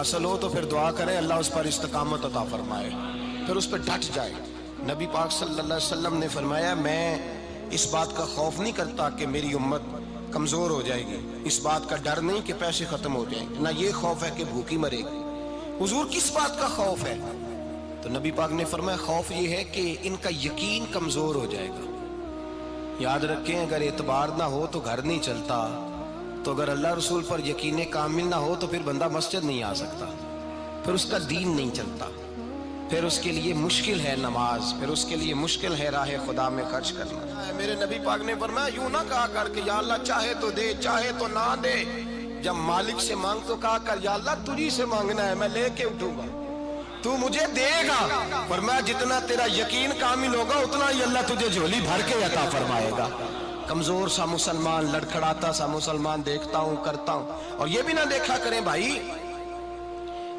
حاصل ہو تو پھر دعا کریں اللہ اس پر استقامت عطا فرمائے، پھر اس پہ ڈٹ جائے۔ نبی پاک صلی اللہ علیہ وسلم نے فرمایا میں اس بات کا خوف نہیں کرتا کہ میری امت کمزور ہو جائے گی، اس بات کا ڈر نہیں کہ پیسے ختم ہو جائیں، نہ یہ خوف ہے کہ بھوکی مرے گی۔ حضور کس بات کا خوف ہے؟ تو نبی پاک نے فرمایا خوف یہ ہے کہ ان کا یقین کمزور ہو جائے گا۔ یاد رکھیں اگر اعتبار نہ ہو تو گھر نہیں چلتا، تو اگر اللہ رسول پر یقین کامل نہ ہو تو پھر بندہ مسجد نہیں آ سکتا، پھر اس کا دین نہیں چلتا، پھر اس کے لیے مشکل ہے نماز، پھر اس کے لیے مشکل ہے راہ خدا میں خرچ کرنا۔ میرے نبی پاک نے فرمایا یوں نہ کہا کر کہ یا اللہ چاہے تو دے چاہے تو نہ دے، جب مالک سے مانگ تو کہا کر یا اللہ تجھی سے مانگنا ہے، میں لے کے اٹھوں گا، تو مجھے دے گا۔ فرمایا جتنا تیرا یقین کامل ہوگا اتنا ہی اللہ تجھے جھولی بھر کے عطا فرمائے گا۔ کمزور سا مسلمان، لڑکھڑاتا سا مسلمان دیکھتا ہوں کرتا ہوں، اور یہ بھی نہ دیکھا کریں بھائی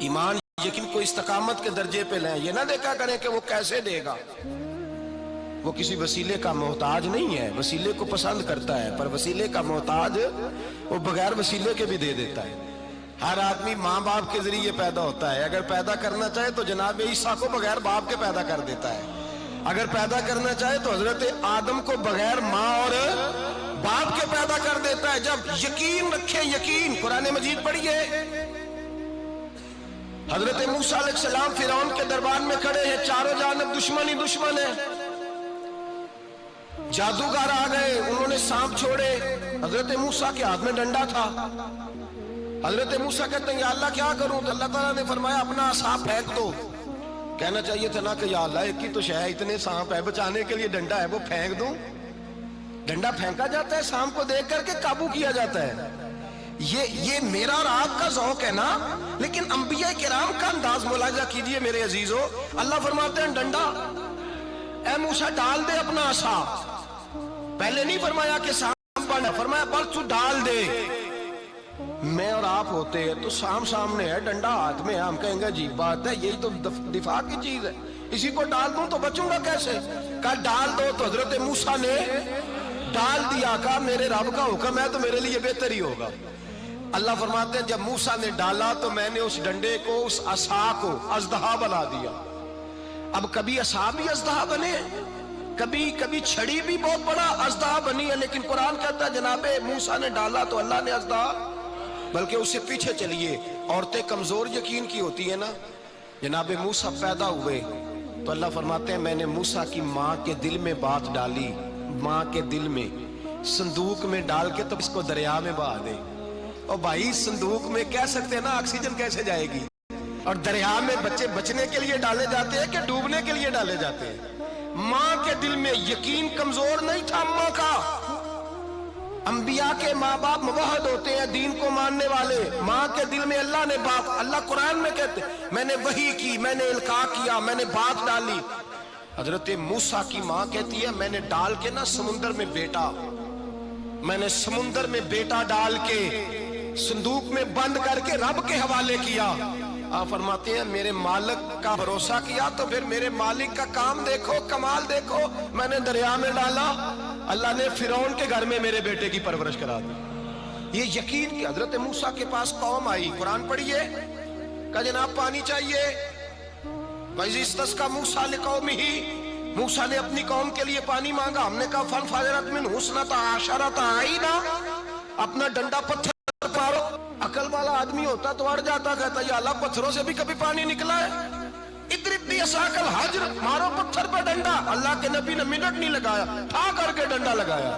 ایمان یقین کو استقامت کے درجے پہ لیں، یہ نہ دیکھا کریں کہ وہ کیسے دے گا، وہ کسی وسیلے کا محتاج نہیں ہے، وسیلے کو پسند کرتا ہے، پر وسیلے کا محتاج وہ بغیر وسیلے کے بھی دے دیتا ہے۔ ہر آدمی ماں باپ کے ذریعے پیدا ہوتا ہے، اگر پیدا کرنا چاہے تو جناب عیسیٰ کو بغیر باپ کے پیدا کر دیتا ہے، اگر پیدا کرنا چاہے تو حضرت آدم کو بغیر ماں اور باپ کے پیدا کر دیتا ہے۔ جب یقین رکھیں، یقین قرآن مجید پڑھیے، حضرت موسیٰ علیہ السلام فرعون کے دربار میں کھڑے ہیں، چاروں جانب دشمن ہی دشمن ہے، جادوگر آ گئے، انہوں نے سانپ چھوڑے، حضرت موسیٰ کے ہاتھ میں ڈنڈا تھا، حضرت موسیٰ کہتے ہیں یا اللہ کیا کروں؟ تو اللہ تعالیٰ نے فرمایا اپنا عصا پھینک دو۔ کہنا چاہیے تھا نا کہ یا اللہ ایک ہی تو شے ہے، اتنے سانپ ہے، بچانے کے لیے ڈنڈا ہے وہ پھینک دوں؟ ڈنڈا پھینکا جاتا ہے، سانپ کو دیکھ کر کے قابو کیا جاتا ہے۔ یہ میرا اور آپ کا ذوق ہے نا، لیکن انبیاء کرام کا انداز ملاحظہ کیجئے میرے عزیزو۔ اللہ فرماتے ہیں ڈنڈا اے موسیٰ ڈال دے اپنا عصا، پہلے نہیں فرمایا کہ سانپ بنا، فرمایا بس تو ڈال دے۔ میں اور آپ ہوتے ہیں تو سامنے ہے، ڈنڈا ہاتھ میں ہے، ہم کہیں گے عجیب بات ہے، یہی تو دفاع کی چیز ہے، اسی کو ڈال دوں تو بچوں گا کیسے؟ کہا ڈال دو، تو حضرت موسیٰ نے ڈال دیا، کہا میرے رب کا حکم ہے تو میرے لیے بہتر ہی ہوگا۔ اللہ فرماتے ہیں جب موسیٰ نے ڈالا تو میں نے اس ڈنڈے کو، اس عصا کو اژدہا بنا دیا۔ اب کبھی عصا بھی اژدہا بنے، کبھی چھڑی بھی بہت بڑا اژدہا بنی ہے، لیکن قرآن کہتا ہے جناب موسیٰ نے ڈالا تو اللہ نے اژدہا، بلکہ اس سے پیچھے چلیے، عورتیں کمزور یقین کی ہوتی ہیں نا، جناب موسیٰ پیدا ہوئے تو اللہ فرماتے ہیں میں نے موسیٰ کی ماں کے دل میں بات ڈالی، ماں کے دل میں صندوق میں ڈال کے تو اس کو دریا میں بہا دے۔ اور بھائی صندوق میں کہہ سکتے ہیں نا آکسیجن کیسے جائے گی، اور دریا میں بچے بچنے کے لیے ڈالے جاتے ہیں کہ ڈوبنے کے لیے ڈالے جاتے ہیں؟ ماں کے دل میں یقین کمزور نہیں تھا ماں کا۔ انبیاء کے ماں باپ موحد ہوتے ہیں، دین کو ماننے والے، ماں کے دل میں اللہ نے بات، اللہ قرآن میں کہتے میں نے وحی کی، میں نے القاء کیا، میں نے بات ڈالی۔ حضرت موسیٰ کی ماں کہتی ہے میں نے ڈال کے نا سمندر میں بیٹا، میں نے سمندر میں بیٹا ڈال کے صندوق میں بند کر کے رب کے حوالے کیا۔ آپ فرماتے ہیں میرے مالک کا بھروسہ کیا تو پھر میرے مالک کا کام دیکھو، کمال دیکھو، میں نے دریا میں ڈالا، اللہ نے فرعون کے گھر میں میرے بیٹے کی پرورش کرا دی۔ یہ یقین کہ حضرت موسیٰ کے پاس قوم آئی، قرآن پڑھیے، کہا جناب پانی چاہیے، وَإِذِ اسْتَسْقَىٰ مُوسَىٰ لِقَوْمِهِ، موسیٰ نے اپنی قوم کے لیے پانی مانگا، ہم نے کہا فَانْفَجَرَتْ مِنْهُ اثْنَتَا عَشَرَةَ عَيْنًا، اپنا ڈنڈا پتھر پارو۔ عقل والا آدمی ہوتا تو اڑ جاتا، کہتا یا اللہ پتھروں سے بھی کبھی پانی نکلا ہے؟ اضرب بعصاک الحجر، مارو پتھر پہ ڈنڈا۔ اللہ کے نبی نے منٹ نہیں لگایا، تھا کر کے ڈنڈا لگایا،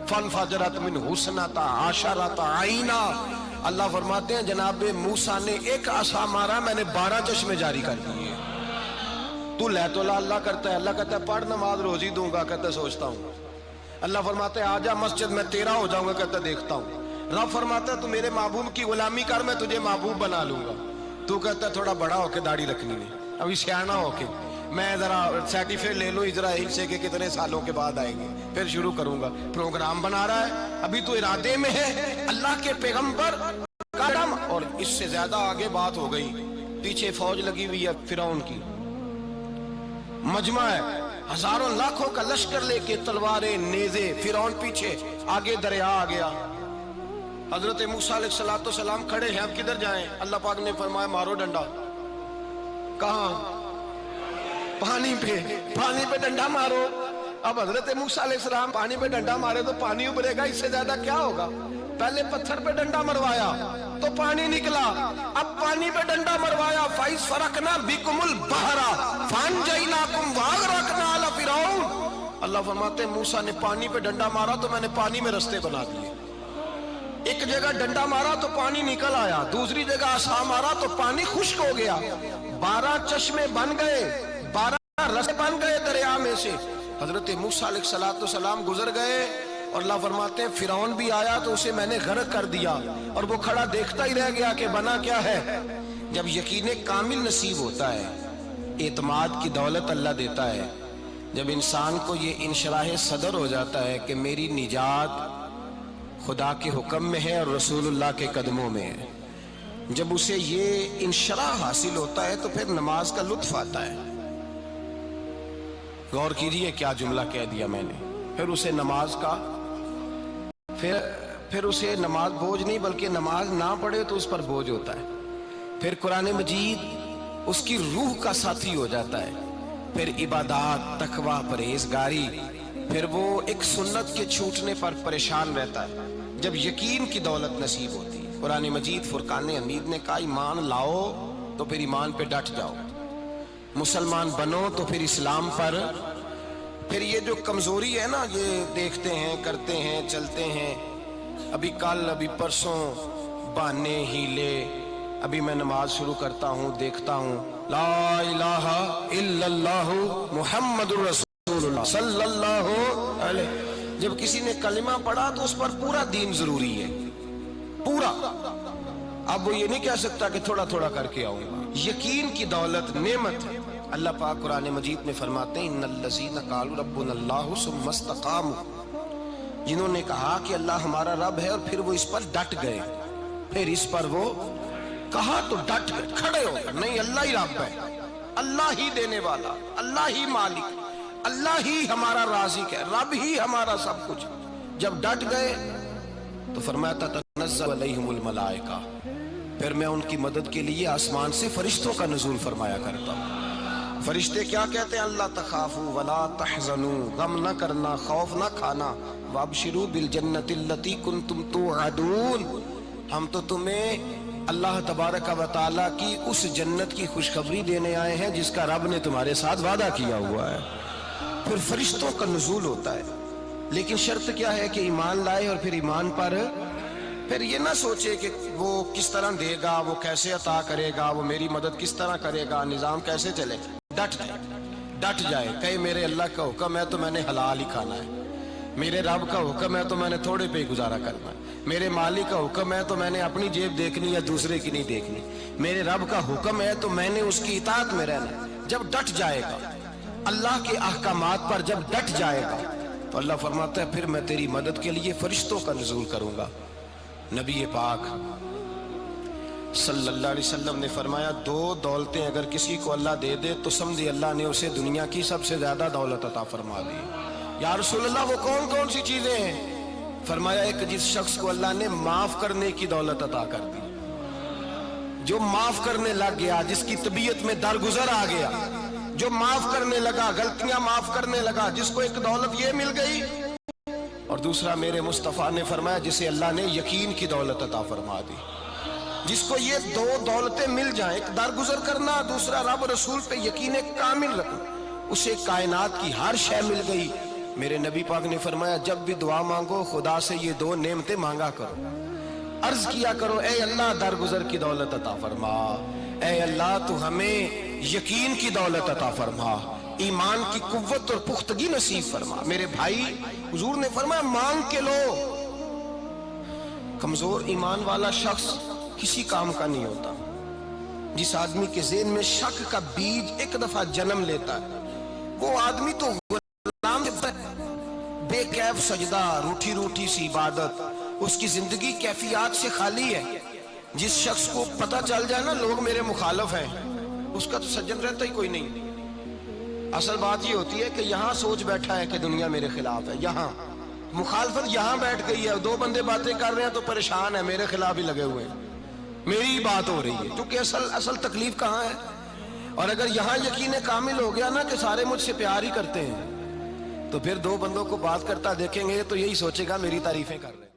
فَانْفَجَرَتْ مِنْهُ اثْنَتَا عَشَرَةَ عَيْنًا۔ اللہ فرماتے ہیں جناب موسیٰ نے ایک عصا مارا، میں نے 12 چشمے جاری کر دیے۔ تو لے تو اللہ کرتا ہے، اللہ کہتا ہے پڑھ نماز روزی دوں گا، کہتا ہے سوچتا ہوں۔ اللہ فرماتا ہے آجا مسجد میں تیرا ہو جاؤں گا، کہتا ہے دیکھتا ہوں۔ رب فرماتا ہے تو میرے محبوب کی غلامی کر، میں تجھے محبوب بنا لوں گا۔ تو کہتا ہے تھوڑا بڑا ہو کے داڑھی رکھنی ہے، ابھی سیانا ہو کے میں ذرا سرٹیفکیٹ لے لوں اسرائیل سے کہ کتنے سالوں کے بعد آئیں گے، پھر شروع کروں گا۔ پروگرام بنا رہا ہے، ابھی تو ارادے میں ہے اللہ کے پیغمبر کا دم، اور اس سے زیادہ آگے بات ہو گئی۔ پیچھے فوج لگی ہوئی ہے فرعون کی، مجمع ہے، ہزاروں لاکھوں کا لشکر لے کے، تلواریں نیزے، فرعون پیچھے، آگے دریا آ گیا۔ حضرت موسیٰ علیہ السلام کھڑے ہیں، اب کدھر جائیں؟ اللہ پاک نے فرمایا مارو ڈنڈا۔ کہاں؟ پانی پہ ڈنڈا مارو۔ اب حضرت موسیٰ علیہ السلام پانی پہ ڈنڈا مارے تو پانی ابھرے گا، اس سے زیادہ کیا ہوگا؟ پہلے پتھر پہ ڈنڈا مروایا تو پانی نکلا، اب پانی پہ ڈنڈا مروایا فَإِذْ فَرَقْنَا بِكُمُ الْبَحْرَ فَأَنْجَيْنَاكُمْ وَأَغْرَقْنَا آلَ فِرْعَوْنَ۔ اللہ فرماتے ہیں موسیٰ نے پانی پہ ڈنڈا مارا تو میں نے پانی میں رستے بنا دیے۔ ایک جگہ ڈنڈا مارا تو پانی نکل آیا، دوسری جگہ عصا مارا تو پانی خشک ہو گیا، 12 چشمے بن گئے، 12 رستے بن گئے دریا میں سے۔ حضرت موسیٰ علیہ السلام گزر گئے اور اللہ فرماتے ہیں فرعون بھی آیا تو اسے میں نے غرق کر دیا، اور وہ کھڑا دیکھتا ہی رہ گیا کہ بنا کیا ہے۔ جب یقین کامل نصیب ہوتا ہے، اعتماد کی دولت اللہ دیتا ہے، جب انسان کو یہ انشراح صدر ہو جاتا ہے کہ میری نجات خدا کے حکم میں ہے اور رسول اللہ کے قدموں میں ہے، جب اسے یہ انشراح حاصل ہوتا ہے تو پھر نماز کا لطف آتا ہے۔ غور کیجئے کیا جملہ کہہ دیا میں نے۔ پھر اسے نماز کا پھر اسے نماز بوجھ نہیں بلکہ نماز نہ پڑھے تو اس پر بوجھ ہوتا ہے۔ پھر قرآن مجید اس کی روح کا ساتھی ہو جاتا ہے، پھر عبادات، تقوی، پرہیزگاری، پھر وہ ایک سنت کے چھوٹنے پر پریشان رہتا ہے جب یقین کی دولت نصیب ہوتی ہے۔ قرآن مجید فرقان حمید نے کہا ایمان لاؤ تو پھر ایمان پہ ڈٹ جاؤ، مسلمان بنو تو پھر اسلام پر۔ پھر یہ جو کمزوری ہے نا، یہ دیکھتے ہیں، کرتے ہیں، چلتے ہیں، ابھی کل ابھی پرسوں بہانے ہیلے، ابھی میں نماز شروع کرتا ہوں دیکھتا ہوں لا الہ الا اللہ محمد الرسول اللہ صلی اللہ علیہ۔ جب کسی نے کلمہ پڑھا تو اس پر پورا دین ضروری ہے، پورا۔ اب وہ یہ نہیں کہہ سکتا کہ تھوڑا تھوڑا کر کے آؤں گا۔ یقین کی دولت نعمت ہے۔ اللہ پاک قرآن مجید میں فرماتے ہیں ان الذین قالوا ربنا اللہ ثم استقاموا، جنہوں نے کہا کہ اللہ ہمارا رب ہے اور پھر وہ اس پر ڈٹ گئے، پھر اس پر وہ کہا تو ڈٹ گئے، کھڑے ہو گئے، نہیں اللہ ہی رب ہے، اللہ ہی دینے والا، اللہ ہی مالک، اللہ ہی ہمارا رازق ہے، رب ہی ہمارا سب کچھ۔ جب ڈٹ گئے تو فرمایا تتنزل علیہم الملائکہ، پھر میں ان کی مدد کے لیے آسمان سے فرشتوں کا نزول فرمایا کرتا ہوں۔ فرشتے کیا کہتے ہیں؟ اللہ تخافوا ولا تحزنوا، غم نہ کرنا، خوف نہ کھانا، وابشروا بالجنۃ التی کنتم توعدون، ہم تو تمہیں اللہ تبارک و تعالیٰ کی اس جنت کی خوشخبری دینے آئے ہیں جس کا رب نے تمہارے ساتھ وعدہ کیا ہوا ہے۔ پھر فرشتوں کا نزول ہوتا ہے، لیکن شرط کیا ہے کہ ایمان لائے، اور پھر ایمان پر پھر یہ نہ سوچے کہ وہ کس طرح دے گا، وہ کیسے عطا کرے گا، وہ میری مدد کس طرح کرے گا، نظام کیسے چلے گا۔ ڈٹ جائے، کہے میرے اللہ کا حکم ہے تو میں نے حلال ہی کھانا ہے، میرے رب کا حکم ہے تو میں نے تھوڑے پہ گزارا کرنا ہے، میرے مالک کا حکم ہے تو میں نے اپنی جیب دیکھنی یا دوسرے کی نہیں دیکھنی، میرے رب کا حکم ہے تو میں نے اس کی اطاعت میں رہنا۔ جب ڈٹ جائے گا اللہ کے احکامات پر، جب ڈٹ جائے گا تو اللہ فرماتا ہے پھر میں تیری مدد کے لیے فرشتوں کا نزول کروں گا۔ نبی پاک صلی اللہ علیہ وسلم نے فرمایا 2 دولتیں اگر کسی کو اللہ دے دے تو سمجھے اللہ نے اسے دنیا کی سب سے زیادہ دولت عطا فرما دی۔ یا رسول اللہ وہ کون کون سی چیزیں ہیں؟ فرمایا ایک جس شخص کو اللہ نے معاف کرنے کی دولت عطا کر دی، جو معاف کرنے لگ گیا، جس کی طبیعت میں درگزر آ گیا، جو معاف کرنے لگا، غلطیاں معاف کرنے لگا، جس کو ایک دولت یہ مل گئی۔ اور دوسرا میرے مصطفیٰ نے فرمایا جسے اللہ نے یقین کی دولت عطا فرما دی۔ جس کو یہ 2 دولتیں مل جائیں، ایک درگزر کرنا، دوسرا رب رسول پہ یقین کامل رکھنا، اسے کائنات کی ہر شے مل گئی۔ میرے نبی پاک نے فرمایا جب بھی دعا مانگو خدا سے یہ 2 نعمتیں مانگا کرو، عرض کیا کرو اے اللہ درگزر کی دولت عطا فرما، اے اللہ تو ہمیں یقین کی دولت عطا فرما، ایمان کی قوت اور پختگی نصیب فرما۔ میرے بھائی حضور نے فرمایا مانگ کے لو۔ کمزور ایمان والا شخص کسی کام کا نہیں ہوتا۔ جس آدمی کے ذہن میں شک کا بیج ایک دفعہ جنم لیتا ہے وہ آدمی تو غلام بے کیف سجدہ، روٹھی روٹھی سی عبادت، اس کی زندگی کیفیات سے خالی ہے۔ جس شخص کو پتہ چل جائے نا لوگ میرے مخالف ہیں، اس کا تو سجن رہتا ہی کوئی نہیں۔ اصل بات یہ ہوتی ہے کہ یہاں سوچ بیٹھا ہے کہ دنیا میرے خلاف ہے، مخالفت یہاں بیٹھ گئی ہے، دو بندے باتیں کر رہے ہیں تو پریشان ہے، میرے خلاف ہی لگے ہوئے ہیں، میری ہی بات ہو رہی ہے، کیونکہ اصل تکلیف کہاں ہے؟ اور اگر یہاں یقین کامل ہو گیا نا کہ سارے مجھ سے پیار ہی کرتے ہیں، تو پھر دو بندوں کو بات کرتا دیکھیں گے تو یہی سوچے گا میری تعریفیں کر رہے ہیں۔